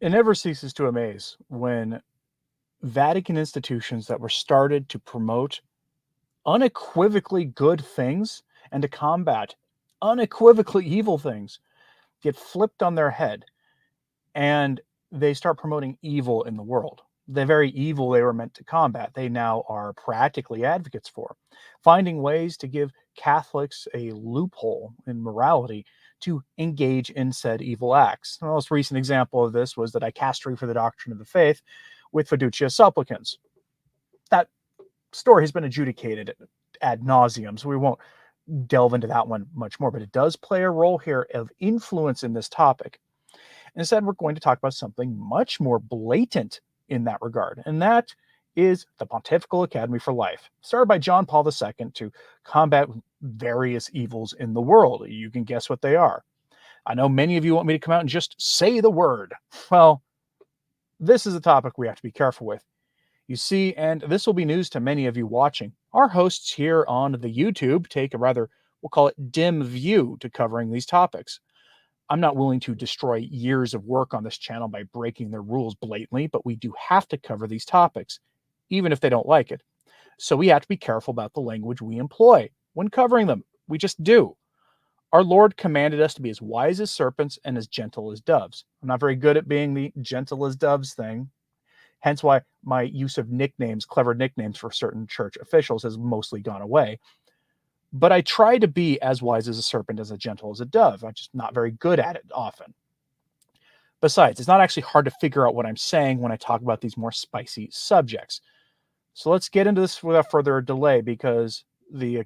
It never ceases to amaze when Vatican institutions that were started to promote unequivocally good things and to combat unequivocally evil things get flipped on their head, and they start promoting evil in the world. The very evil they were meant to combat, they now are practically advocates for, finding ways to give Catholics a loophole in morality to engage in said evil acts. The most recent example of this was the dicastery for the doctrine of the faith with fiducia supplicans. That story has been adjudicated ad nauseum, so we won't delve into that one much more, but it does play a role here of influence in this topic. Instead, we're going to talk about something much more blatant in that regard, and that is the Pontifical Academy for Life, started by John Paul II to combat various evils in the world. You can guess what they are. I know many of you want me to come out and just say the word. Well, this is a topic we have to be careful with. You see, and this will be news to many of you watching, our hosts here on the YouTube take a rather, we'll call it dim view to covering these topics. I'm not willing to destroy years of work on this channel by breaking their rules blatantly, but we do have to cover these topics, even if they don't like it. So we have to be careful about the language we employ when covering them. We just do. Our Lord commanded us to be as wise as serpents and as gentle as doves. I'm not very good at being the gentle as doves thing, hence why my use of nicknames, clever nicknames for certain church officials has mostly gone away. But I try to be as wise as a serpent, as gentle as a dove. I'm just not very good at it often. Besides, it's not actually hard to figure out what I'm saying when I talk about these more spicy subjects. So let's get into this without further delay, because the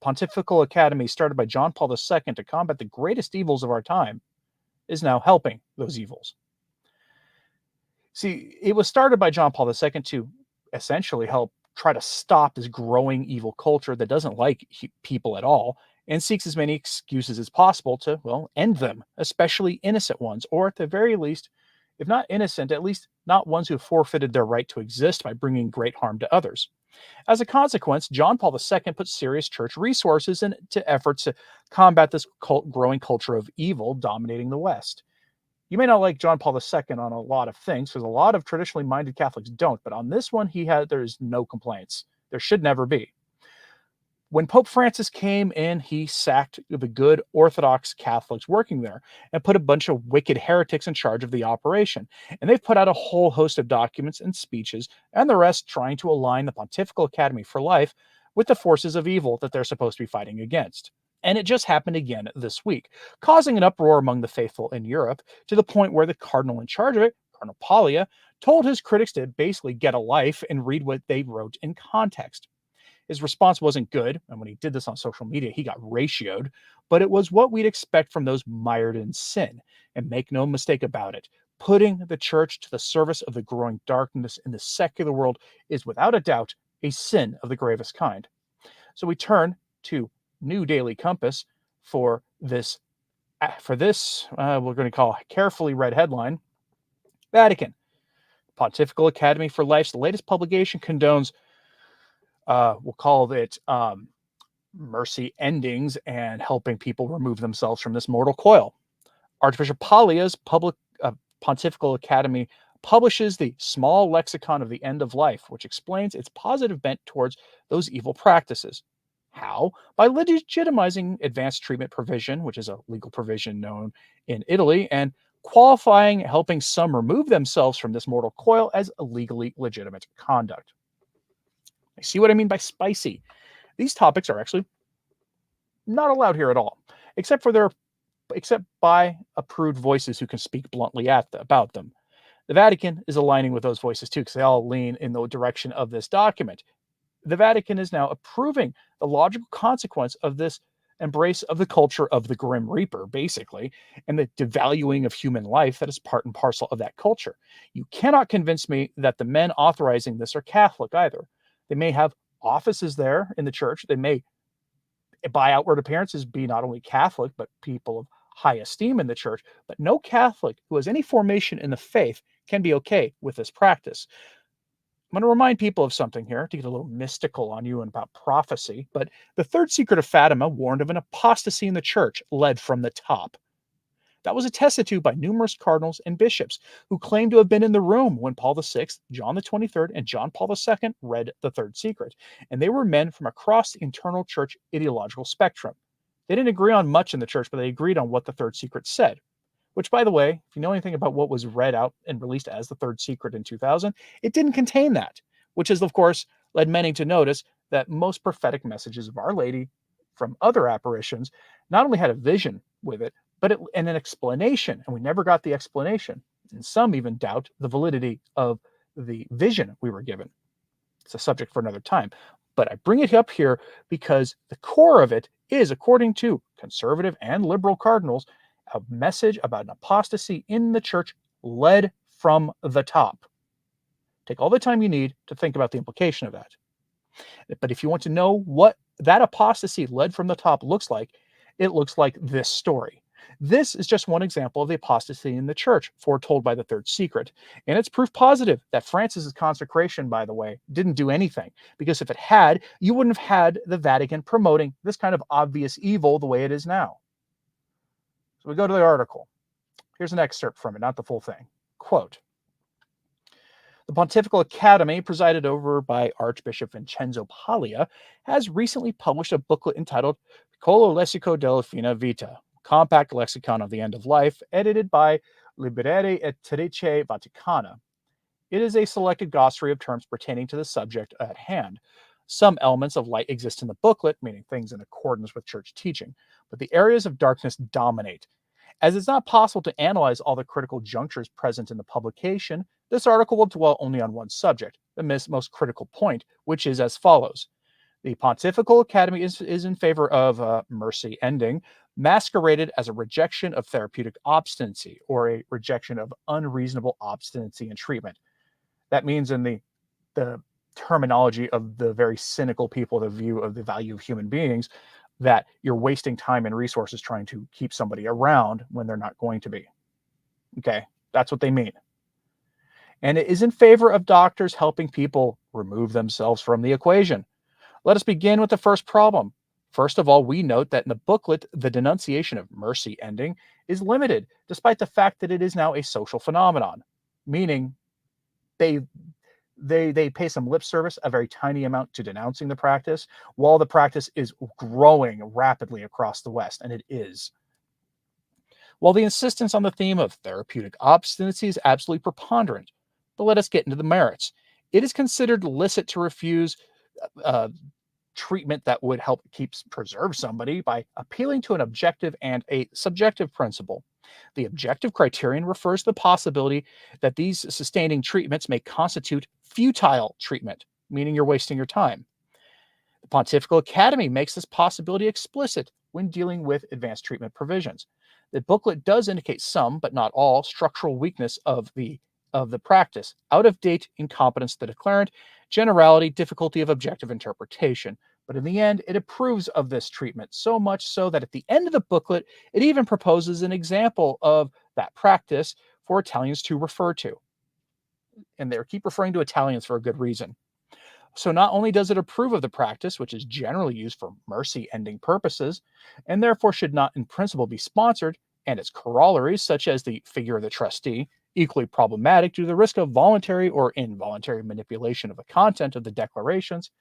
Pontifical Academy, started by John Paul II to combat the greatest evils of our time, is now helping those evils. See, it was started by John Paul II to essentially help try to stop this growing evil culture that doesn't like people at all and seeks as many excuses as possible to, well, end them, especially innocent ones, or at the very least, if not innocent, at least not ones who have forfeited their right to exist by bringing great harm to others. As a consequence, John Paul II put serious church resources into efforts to combat this growing culture of evil dominating the West. You may not like John Paul II on a lot of things, because a lot of traditionally minded Catholics don't, but on this one, there's no complaints. There should never be. When Pope Francis came in, he sacked the good Orthodox Catholics working there and put a bunch of wicked heretics in charge of the operation. And they've put out a whole host of documents and speeches and the rest trying to align the Pontifical Academy for Life with the forces of evil that they're supposed to be fighting against. And it just happened again this week, causing an uproar among the faithful in Europe to the point where the cardinal in charge of it, Cardinal Paglia, told his critics to basically get a life and read what they wrote in context. His response wasn't good, and when he did this on social media, he got ratioed, but it was what we'd expect from those mired in sin. And make no mistake about it, putting the church to the service of the growing darkness in the secular world is without a doubt a sin of the gravest kind. So we turn to New Daily Compass for this. We're going to call a carefully read headline: Vatican Pontifical Academy for Life's latest publication condones, we'll call it mercy endings and helping people remove themselves from this mortal coil. Archbishop Paglia's Pontifical Academy publishes the small lexicon of the end of life, which explains its positive bent towards those evil practices. How? By legitimizing advanced treatment provision, which is a legal provision known in Italy, and qualifying helping some remove themselves from this mortal coil as a legally legitimate conduct. I see what I mean by spicy. These topics are actually not allowed here at all, except by approved voices who can speak bluntly about them. The Vatican is aligning with those voices too, because they all lean in the direction of this document. The Vatican is now approving the logical consequence of this embrace of the culture of the Grim Reaper, basically, and the devaluing of human life that is part and parcel of that culture. You cannot convince me that the men authorizing this are Catholic either. They may have offices there in the church. They may, by outward appearances, be not only Catholic, but people of high esteem in the church. But no Catholic who has any formation in the faith can be okay with this practice. I'm going to remind people of something here to get a little mystical on you and about prophecy, but the third secret of Fatima warned of an apostasy in the church led from the top. That was attested to by numerous cardinals and bishops who claimed to have been in the room when Paul VI, John the 23rd, and John Paul II read the Third Secret, and they were men from across the internal church ideological spectrum. They didn't agree on much in the church, but they agreed on what the Third Secret said. Which, by the way, if you know anything about what was read out and released as the Third Secret in 2000, it didn't contain that, which has, of course, led many to notice that most prophetic messages of Our Lady from other apparitions not only had a vision with it, but and an explanation, and we never got the explanation. And some even doubt the validity of the vision we were given. It's a subject for another time. But I bring it up here because the core of it is, according to conservative and liberal cardinals, a message about an apostasy in the church led from the top. Take all the time you need to think about the implication of that. But if you want to know what that apostasy led from the top looks like, it looks like this story. This is just one example of the apostasy in the church foretold by the Third Secret. And it's proof positive that Francis's consecration, by the way, didn't do anything. Because if it had, you wouldn't have had the Vatican promoting this kind of obvious evil the way it is now. So we go to the article. Here's an excerpt from it, not the full thing. Quote, the Pontifical Academy, presided over by Archbishop Vincenzo Paglia, has recently published a booklet entitled Piccolo Lessico della Fine Vita, Compact Lexicon of the End of Life, edited by Librerie Editrice Vaticana. It is a selected glossary of terms pertaining to the subject at hand. Some elements of light exist in the booklet, meaning things in accordance with church teaching, but the areas of darkness dominate. As it's not possible to analyze all the critical junctures present in the publication, this article will dwell only on one subject, the most critical point, which is as follows. The Pontifical Academy is in favor of mercy ending, masqueraded as a rejection of therapeutic obstinacy or a rejection of unreasonable obstinacy in treatment. That means in the terminology of the very cynical people, the view of the value of human beings, that you're wasting time and resources trying to keep somebody around when they're not going to be. Okay, that's what they mean. And it is in favor of doctors helping people remove themselves from the equation. Let us begin with the first problem. First of all, we note that in the booklet, the denunciation of mercy ending is limited, despite the fact that it is now a social phenomenon, meaning they pay some lip service, a very tiny amount, to denouncing the practice, while the practice is growing rapidly across the West, and it is. While the insistence on the theme of therapeutic obstinacy is absolutely preponderant, but let us get into the merits. It is considered licit to refuse treatment that would help preserve somebody by appealing to an objective and a subjective principle. The objective criterion refers to the possibility that these sustaining treatments may constitute futile treatment, meaning you're wasting your time. The Pontifical Academy makes this possibility explicit when dealing with advanced treatment provisions. The booklet does indicate some, but not all, structural weakness of the practice: out-of-date incompetence of the declarant, generality, difficulty of objective interpretation. But in the end, it approves of this treatment, so much so that at the end of the booklet, it even proposes an example of that practice for Italians to refer to. And they keep referring to Italians for a good reason. So not only does it approve of the practice, which is generally used for mercy-ending purposes, and therefore should not in principle be sponsored, and its corollaries, such as the figure of the trustee, equally problematic due to the risk of voluntary or involuntary manipulation of the content of the declarations,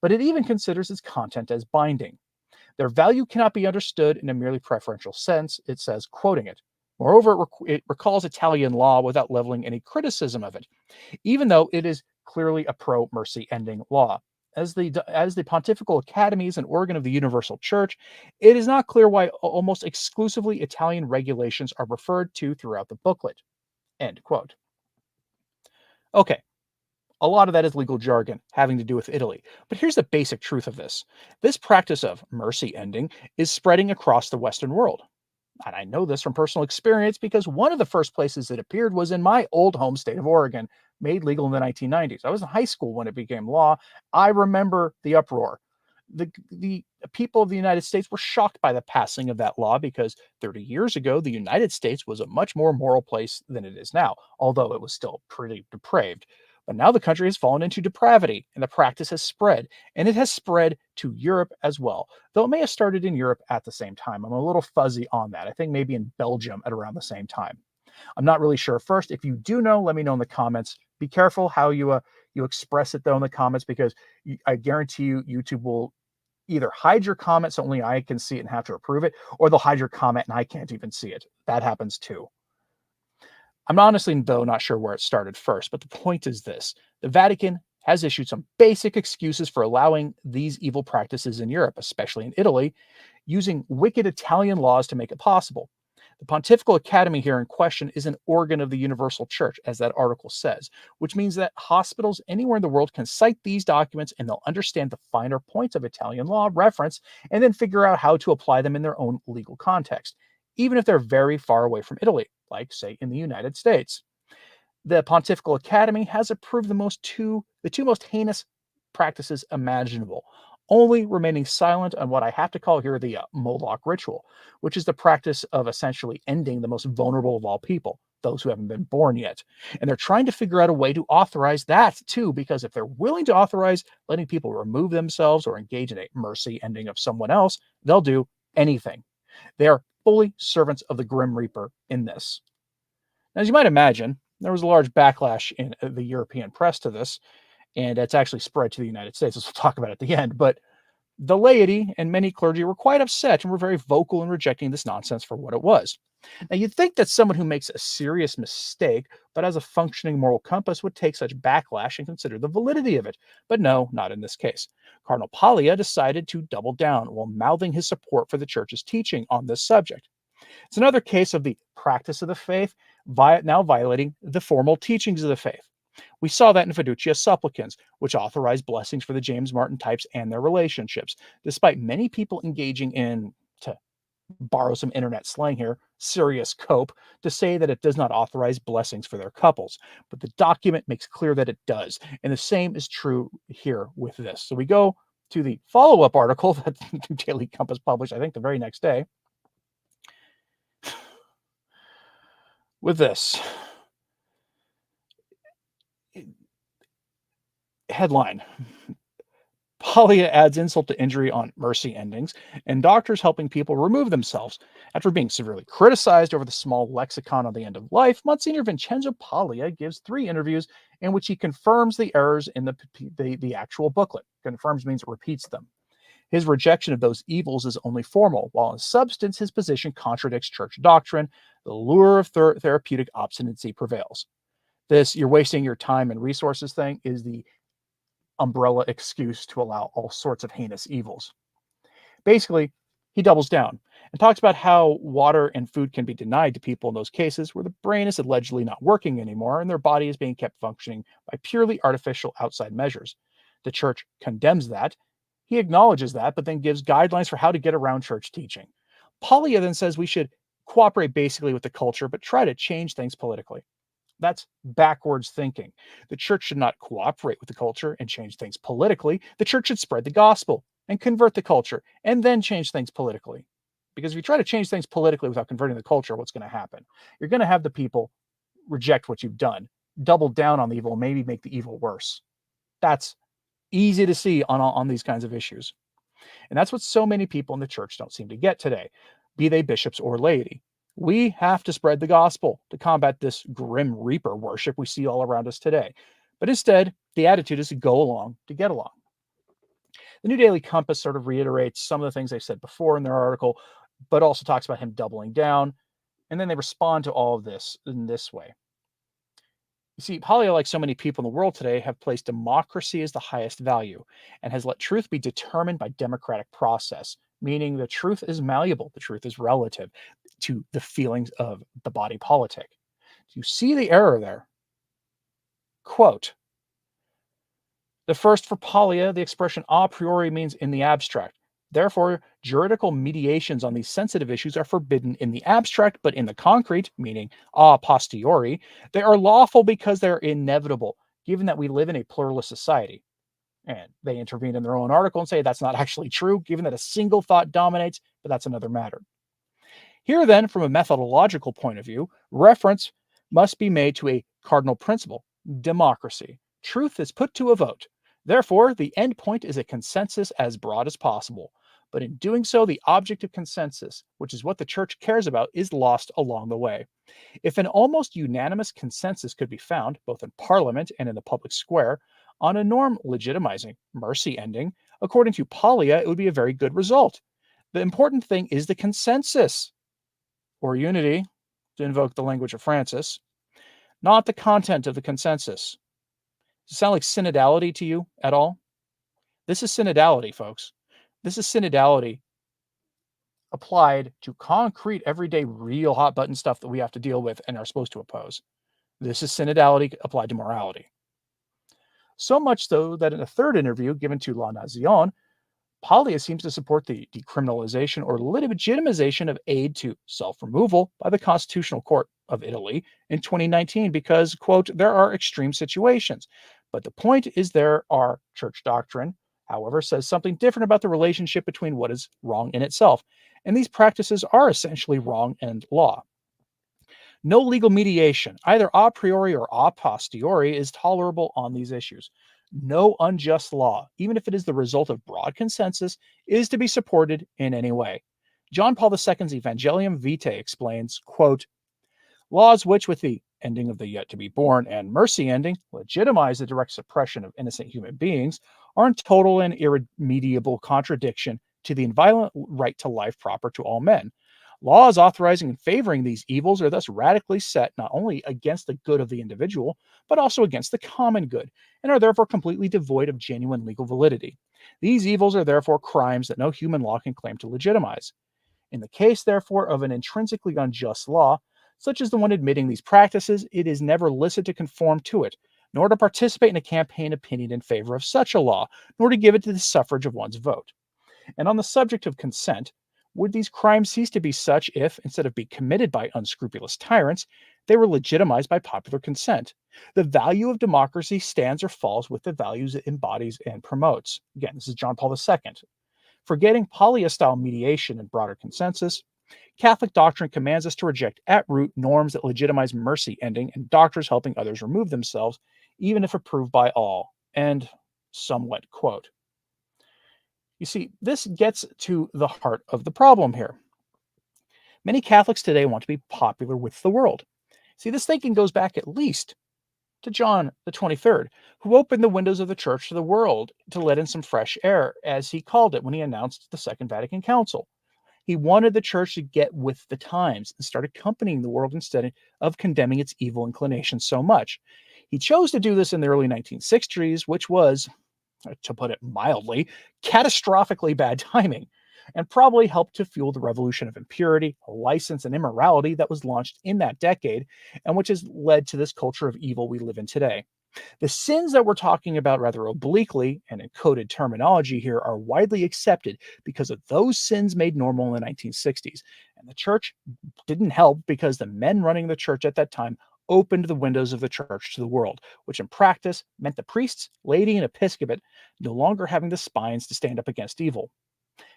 but it even considers its content as binding. Their value cannot be understood in a merely preferential sense, it says, quoting it. Moreover, it recalls Italian law without leveling any criticism of it, even though it is clearly a pro-mercy ending law. As the Pontifical Academy is an organ of the Universal Church, it is not clear why almost exclusively Italian regulations are referred to throughout the booklet. End quote. Okay, a lot of that is legal jargon having to do with Italy. But here's the basic truth of this. This practice of mercy ending is spreading across the Western world. And I know this from personal experience because one of the first places it appeared was in my old home state of Oregon, made legal in the 1990s. I was in high school when it became law. I remember the uproar. The people of the United States were shocked by the passing of that law because 30 years ago, the United States was a much more moral place than it is now, although it was still pretty depraved. But now the country has fallen into depravity, and the practice has spread, and it has spread to Europe as well, though it may have started in Europe at the same time. I'm a little fuzzy on that. I think maybe in Belgium at around the same time. I'm not really sure. First, if you do know, let me know in the comments. Be careful how you express it though in the comments, because I guarantee you YouTube will either hide your comment so only I can see it and have to approve it, or they'll hide your comment and I can't even see it. That happens too. I'm honestly, though, not sure where it started first, but the point is this. The Vatican has issued some basic excuses for allowing these evil practices in Europe, especially in Italy, using wicked Italian laws to make it possible. The Pontifical Academy here in question is an organ of the Universal Church, as that article says, which means that hospitals anywhere in the world can cite these documents and they'll understand the finer points of Italian law reference and then figure out how to apply them in their own legal context, even if they're very far away from Italy, like, say, in the United States. The Pontifical Academy has approved the two most heinous practices imaginable, only remaining silent on what I have to call here the Moloch ritual, which is the practice of essentially ending the most vulnerable of all people, those who haven't been born yet. And they're trying to figure out a way to authorize that too, because if they're willing to authorize letting people remove themselves or engage in a mercy ending of someone else, they'll do anything. They are fully servants of the Grim Reaper in this. As you might imagine, there was a large backlash in the European press to this, and it's actually spread to the United States, as we'll talk about at the end. But the laity and many clergy were quite upset and were very vocal in rejecting this nonsense for what it was. Now, you'd think that someone who makes a serious mistake but has a functioning moral compass would take such backlash and consider the validity of it. But no, not in this case. Cardinal Paglia decided to double down while mouthing his support for the church's teaching on this subject. It's another case of the practice of the faith now violating the formal teachings of the faith. We saw that in Fiducia Supplicans, which authorized blessings for the James Martin types and their relationships, despite many people engaging in, to borrow some internet slang here, serious cope, to say that it does not authorize blessings for their couples. But the document makes clear that it does, and the same is true here with this. So we go to the follow-up article that the Daily Compass published, I think, the very next day, with this headline: Paglia adds insult to injury on mercy endings, and doctors helping people remove themselves. After being severely criticized over the small lexicon on the end of life, Monsignor Vincenzo Paglia gives 3 interviews in which he confirms the errors in the actual booklet. Confirms means it repeats them. His rejection of those evils is only formal, while in substance his position contradicts church doctrine. The lure of therapeutic obstinacy prevails. This "you're wasting your time and resources" thing is the umbrella excuse to allow all sorts of heinous evils. Basically, he doubles down and talks about how water and food can be denied to people in those cases where the brain is allegedly not working anymore and their body is being kept functioning by purely artificial outside measures. The church condemns that. He acknowledges that, but then gives guidelines for how to get around church teaching. Paglia then says we should cooperate basically with the culture, but try to change things politically. That's backwards thinking. The church should not cooperate with the culture and change things politically. The church should spread the gospel and convert the culture and then change things politically. Because if you try to change things politically without converting the culture, what's going to happen? You're going to have the people reject what you've done, double down on the evil, maybe make the evil worse. That's easy to see on these kinds of issues. And that's what so many people in the church don't seem to get today, be they bishops or laity. We have to spread the gospel to combat this grim reaper worship we see all around us today. But instead, the attitude is to go along to get along. The New Daily Compass sort of reiterates some of the things they said before in their article, but also talks about him doubling down. And then they respond to all of this in this way. You see, Paglia, like so many people in the world today, have placed democracy as the highest value and has let truth be determined by democratic process, meaning the truth is malleable, the truth is relative to the feelings of the body politic. Do you see the error there? Quote, the first for Paglia, the expression a priori means in the abstract. Therefore, juridical mediations on these sensitive issues are forbidden in the abstract, but in the concrete, meaning a posteriori, they are lawful because they're inevitable, given that we live in a pluralist society. And they intervene in their own article and say that's not actually true, given that a single thought dominates, but that's another matter. Here then, from a methodological point of view, reference must be made to a cardinal principle, democracy, truth is put to a vote. Therefore, the end point is a consensus as broad as possible. But in doing so, the object of consensus, which is what the church cares about, is lost along the way. If an almost unanimous consensus could be found, both in Parliament and in the public square, on a norm legitimizing mercy ending, according to Paglia, it would be a very good result. The important thing is the consensus, or unity, to invoke the language of Francis, not the content of the consensus. Does it sound like synodality to you at all? This is synodality, folks. This is synodality applied to concrete, everyday, real hot button stuff that we have to deal with and are supposed to oppose. This is synodality applied to morality. So much so that in a third interview given to La Nazione, Paglia seems to support the decriminalization or legitimization of aid to self-removal by the Constitutional Court of Italy in 2019 because, quote, there are extreme situations. But the point is there are church doctrine, however, says something different about the relationship between what is wrong in itself. And these practices are essentially wrong and law. No legal mediation, either a priori or a posteriori, is tolerable on these issues. No unjust law, even if it is the result of broad consensus, is to be supported in any way. John Paul II's Evangelium Vitae explains, quote, laws which, with the ending of the yet to be born and mercy ending, legitimize the direct suppression of innocent human beings, are in total and irremediable contradiction to the inviolate right to life proper to all men. Laws authorizing and favoring these evils are thus radically set not only against the good of the individual, but also against the common good, and are therefore completely devoid of genuine legal validity. These evils are therefore crimes that no human law can claim to legitimize. In the case, therefore, of an intrinsically unjust law, such as the one admitting these practices, it is never licit to conform to it, nor to participate in a campaign opinion in favor of such a law, nor to give it to the suffrage of one's vote. And on the subject of consent, would these crimes cease to be such if, instead of being committed by unscrupulous tyrants, they were legitimized by popular consent? The value of democracy stands or falls with the values it embodies and promotes. Again, this is John Paul II. Forgetting Paglia-style mediation and broader consensus, Catholic doctrine commands us to reject at root norms that legitimize mercy ending and doctors helping others remove themselves, even if approved by all. And somewhat quote. You see, this gets to the heart of the problem here. Many Catholics today want to be popular with the world. See, this thinking goes back at least to John the 23rd, who opened the windows of the church to the world to let in some fresh air, as he called it when he announced the Second Vatican Council. He wanted the church to get with the times and start accompanying the world instead of condemning its evil inclinations so much. He chose to do this in the early 1960s, which was, to put it mildly, catastrophically bad timing, and probably helped to fuel the revolution of impurity, license, and immorality that was launched in that decade, and which has led to this culture of evil we live in today. The sins that we're talking about rather obliquely and in coded terminology here are widely accepted because of those sins made normal in the 1960s. And the church didn't help because the men running the church at that time opened the windows of the church to the world, which in practice meant the priests, laity, and episcopate no longer having the spines to stand up against evil.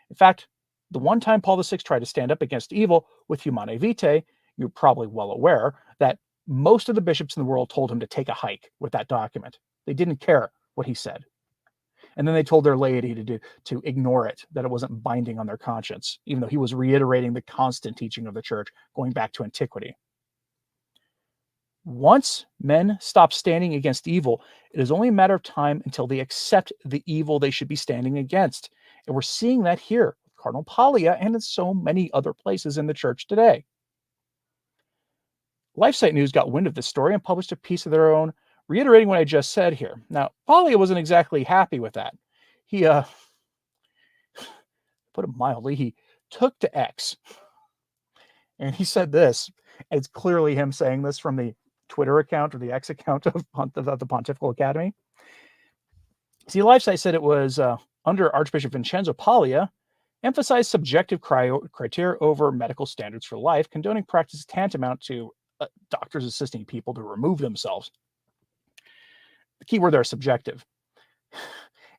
In fact, the one time Paul VI tried to stand up against evil with Humanae Vitae, you're probably well aware that most of the bishops in the world told him to take a hike with that document. They didn't care what he said. And then they told their laity to ignore it, that it wasn't binding on their conscience, even though he was reiterating the constant teaching of the church going back to antiquity. Once men stop standing against evil, it is only a matter of time until they accept the evil they should be standing against. And we're seeing that here with Cardinal Paglia and in so many other places in the church today. LifeSite News got wind of this story and published a piece of their own, reiterating what I just said here. Now, Paglia wasn't exactly happy with that. He, put it mildly, he took to X and he said this. It's clearly him saying this from the Twitter account or the X account of the Pontifical Academy. See, LifeSite said it was under Archbishop Vincenzo Paglia, emphasized subjective criteria over medical standards for life, condoning practice tantamount to doctors assisting people to remove themselves. The key word there is subjective.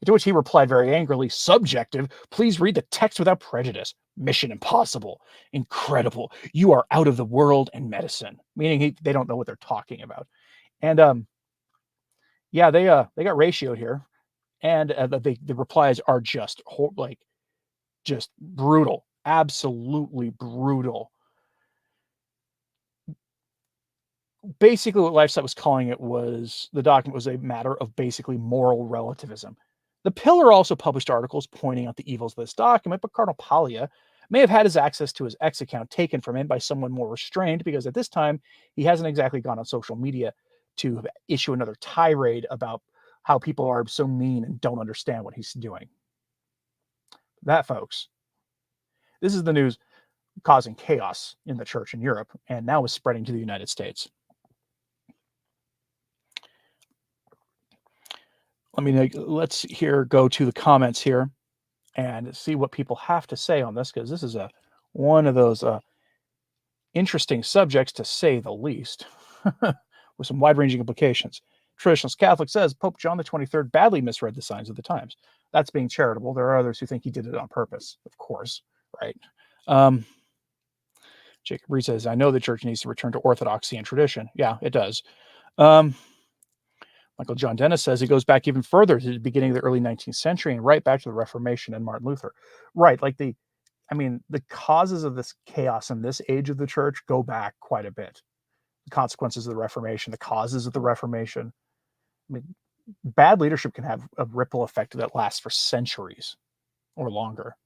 To which he replied very angrily, subjective? Please read the text without prejudice. Mission impossible. Incredible. You are out of the world and medicine. Meaning they don't know what they're talking about. And Yeah, they got ratioed here, and the replies are just like just brutal, absolutely brutal. Basically, what LifeSite was calling it was the document was a matter of basically moral relativism. The Pillar also published articles pointing out the evils of this document, but Cardinal Paglia may have had his access to his X account taken from him by someone more restrained because at this time he hasn't exactly gone on social media to issue another tirade about how people are so mean and don't understand what he's doing. That, folks, this is the news causing chaos in the church in Europe and now is spreading to the United States. Let's go to the comments here and see what people have to say on this, because this is one of those interesting subjects, to say the least, with some wide-ranging implications. Traditionalist Catholic says Pope John the 23rd badly misread the signs of the times. That's being charitable. There are others who think he did it on purpose, of course, right? Jacob Reed says, I know the church needs to return to orthodoxy and tradition. Yeah, it does. Michael John Dennis says it goes back even further to the beginning of the early 19th century and right back to the Reformation and Martin Luther. Right, like the causes of this chaos in this age of the church go back quite a bit. The consequences of the Reformation, the causes of the Reformation. Bad leadership can have a ripple effect that lasts for centuries or longer.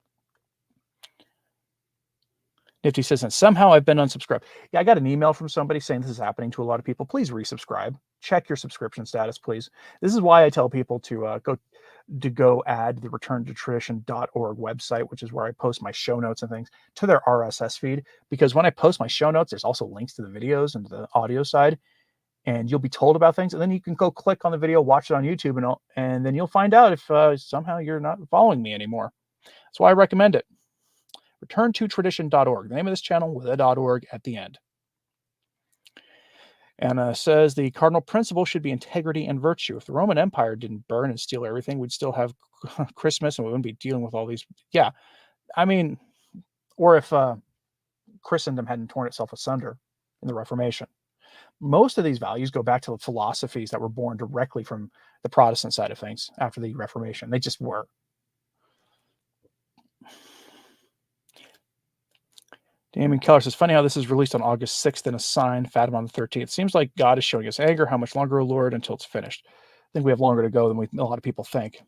Nifty says, and somehow I've been unsubscribed. Yeah, I got an email from somebody saying this is happening to a lot of people. Please resubscribe. Check your subscription status, please. This is why I tell people to go add the returntotradition.org website, which is where I post my show notes and things, to their RSS feed. Because when I post my show notes, there's also links to the videos and the audio side, and you'll be told about things. And then you can go click on the video, watch it on YouTube, and then you'll find out if somehow you're not following me anymore. That's why I recommend it. Returntotradition.org, the name of this channel with a .org at the end. And says the cardinal principle should be integrity and virtue. If the Roman Empire didn't burn and steal everything, we'd still have Christmas and we wouldn't be dealing with all these. Yeah, or if Christendom hadn't torn itself asunder in the Reformation. Most of these values go back to the philosophies that were born directly from the Protestant side of things after the Reformation. They just were. Damon Keller says, funny how this is released on August 6th in a sign, Fatima on the 13th. Seems like God is showing us anger. How much longer, O Lord, until it's finished? I think we have longer to go than a lot of people think.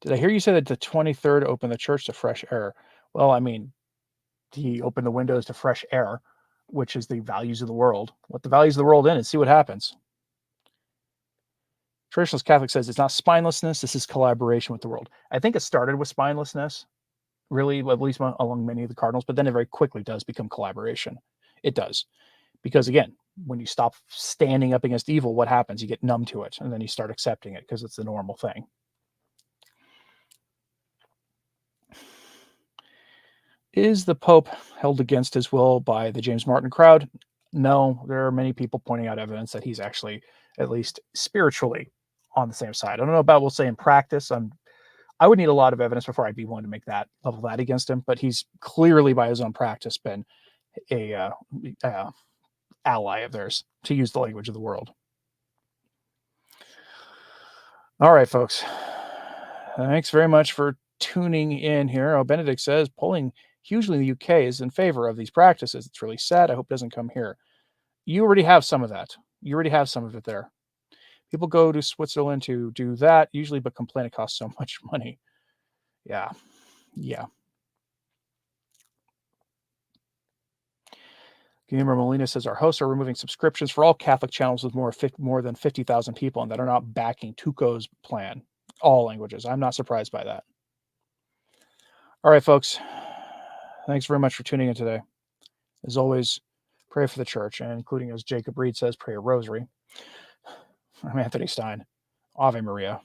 Did I hear you say that the 23rd opened the church to fresh air? Well, he opened the windows to fresh air, which is the values of the world. Let the values of the world in and see what happens. Traditionalist Catholic says it's not spinelessness. This is collaboration with the world. I think it started with spinelessness, really, at least among many of the cardinals, but then it very quickly does become collaboration. It does. Because again, when you stop standing up against evil, what happens? You get numb to it, and then you start accepting it because it's the normal thing. Is the Pope held against his will by the James Martin crowd? No, there are many people pointing out evidence that he's actually, at least spiritually, on the same side. I don't know about, we'll say, in practice. I would need a lot of evidence before I'd be willing to make that level that against him. But he's clearly, by his own practice, been a ally of theirs, to use the language of the world. All right, folks. Thanks very much for tuning in here. Oh, Benedict says polling hugely in the UK is in favor of these practices. It's really sad. I hope it doesn't come here. You already have some of that. You already have some of it there. People go to Switzerland to do that usually, but complain it costs so much money. Yeah. Gamer Molina says our hosts are removing subscriptions for all Catholic channels with more than 50,000 people and that are not backing Tuco's plan. All languages. I'm not surprised by that. All right, folks. Thanks very much for tuning in today. As always, pray for the church, and including, as Jacob Reed says, pray a rosary. I'm Anthony Stine. Ave Maria.